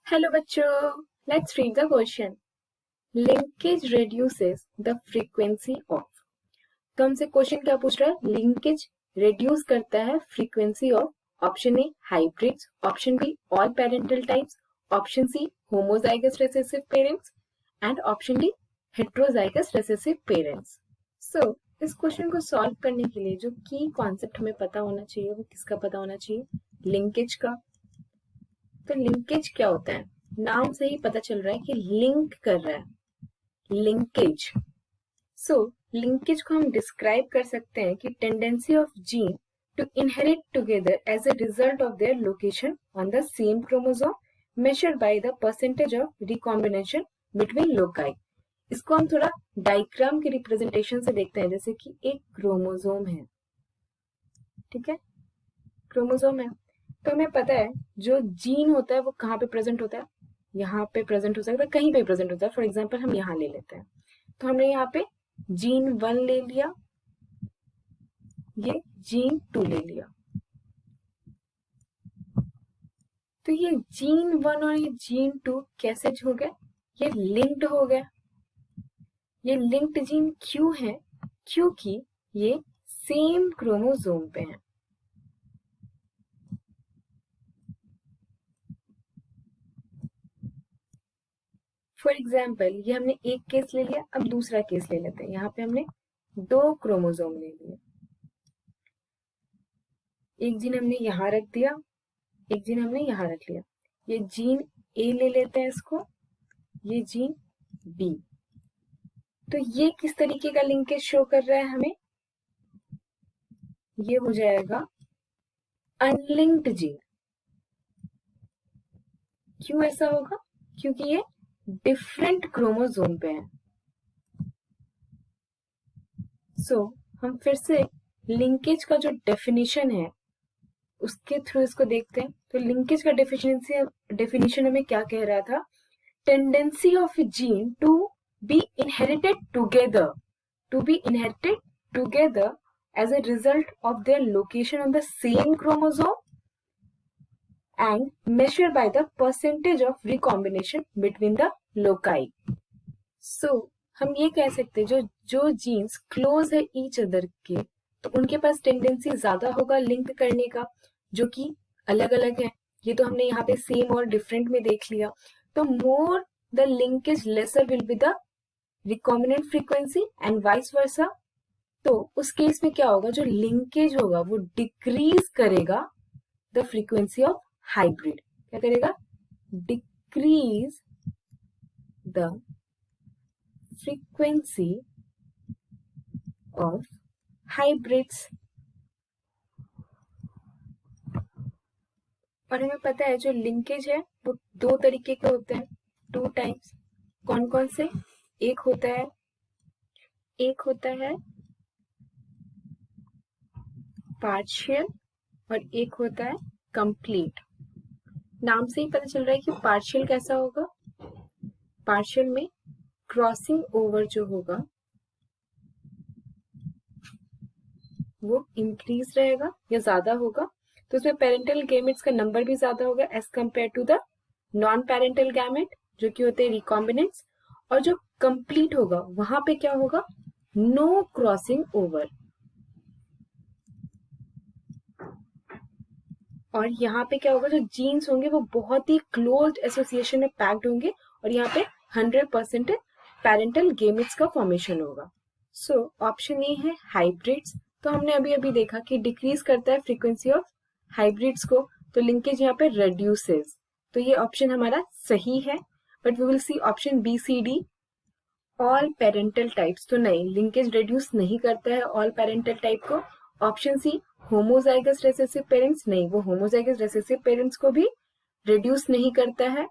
Hello बच्चों, let's read the question. Linkage reduces the frequency of. तो हमसे question क्या पूछ रहा है? लिंकेज रिड्यूस करता है frequency of option A hybrids, option B all parental types, option C homozygous recessive parents and option D heterozygous recessive parents. So इस question को सॉल्व करने के लिए जो की कॉन्सेप्ट हमें पता होना चाहिए वो किसका पता होना चाहिए? लिंकेज का। तो लिंकेज क्या होता है? नाम से ही पता चल रहा है कि लिंक कर रहा है, लिंकेज। सो लिंकेज को हम डिस्क्राइब कर सकते हैं कि tendency of gene to inherit together as a result of their location on the same chromosome measured by the percentage of recombination between loci. इसको हम थोड़ा डायग्राम के रिप्रेजेंटेशन से देखते हैं। जैसे कि एक क्रोमोसोम है, ठीक है, क्रोमोसोम है, तो हमें पता है जो जीन होता है वो कहाँ पे प्रेजेंट होता है? यहाँ पे प्रेजेंट हो सकता है, कहीं पे प्रेजेंट होता है। फॉर एग्जाम्पल हम यहाँ ले लेते हैं, तो हमने यहाँ पे जीन 1 ले लिया, ये जीन 2 ले लिया। तो ये जीन 1 और ये जीन 2 कैसे हो गए? ये लिंक्ड हो गए। ये लिंक्ड जीन क्यों है? क्योंकि ये सेम क्रोमोसोम पे है। फॉर एग्जाम्पल ये हमने एक केस ले लिया, अब दूसरा केस ले लेते हैं। यहाँ पे हमने 2 क्रोमोसोम ले लिए, एक जीन हमने यहाँ रख दिया, एक जीन हमने यहाँ रख लिया। ये जीन ए ले लेते हैं इसको, ये जीन बी। तो ये किस तरीके का लिंकेज शो कर रहा है हमें? ये हो जाएगा अनलिंक्ड जीन। क्यों ऐसा होगा? क्योंकि ये डिफरेंट क्रोमोसोम पे है। सो हम फिर से लिंकेज का जो डेफिनेशन है उसके थ्रू इसको देखते हैं। तो लिंकेज का डेफिनेशन हमें क्या कह रहा था? Tendency of gene to be inherited together as a result of their location on the same chromosome and measured by the percentage of recombination between the loci. So हम ये कह सकते हैं जो जीन्स क्लोज है ईच अदर के, तो उनके पास टेंडेंसी ज्यादा होगा लिंक करने का, जो कि अलग अलग है। ये तो हमने यहाँ पे सेम और डिफरेंट में देख लिया। तो more the linkage laser will be the recombinant frequency and vice versa. तो उस केस में क्या होगा? जो लिंकेज होगा वो डिक्रीज करेगा द फ्रीक्वेंसी ऑफ हाइब्रिड। क्या करेगा? Decrease the frequency of hybrids. और हमें पता है जो लिंकेज है वो 2 तरीके के होते हैं, 2 टाइप्स। कौन कौन से? एक होता है पार्शियल और एक होता है कंप्लीट। नाम से ही पता चल रहा है कि पार्शियल कैसा होगा। पार्शियल में क्रॉसिंग ओवर जो होगा वो इंक्रीज रहेगा या ज्यादा होगा, तो उसमें पेरेंटल गैमेट्स का नंबर भी ज्यादा होगा as compare to the non parental gamete जो कि होते हैं रिकॉम्बिनेंट्स। और जो कंप्लीट होगा वहां पे क्या होगा? No crossing over. और यहाँ पे क्या होगा? जो जीन्स होंगे वो बहुत ही क्लोज एसोसिएशन में पैक्ड होंगे और यहाँ पे 100% पेरेंटल गैमेट्स का फॉर्मेशन होगा। सो ऑप्शन ए है हाइब्रिड्स। तो हमने अभी अभी देखा कि डिक्रीज करता है फ्रीक्वेंसी ऑफ हाइब्रिड्स को, तो लिंकेज यहाँ पे रेड्यूसेस। तो ये ऑप्शन हमारा सही है। But we will see option B C D all parental types. तो नहीं, लिंकेज रेड्यूस नहीं करता है ऑल पेरेंटल टाइप को। Option C homozygous recessive parents, नहीं, वो होमोजाइगस रेसेसिव पेरेंट्स को भी रिड्यूस नहीं करता है।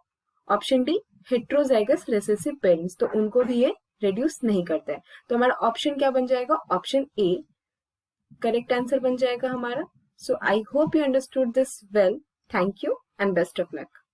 Option D heterozygous recessive parents, तो उनको भी ये रिड्यूस नहीं करता है। तो हमारा ऑप्शन क्या बन जाएगा? ऑप्शन ए करेक्ट आंसर बन जाएगा हमारा। So I hope you understood this well. Thank you and best of luck.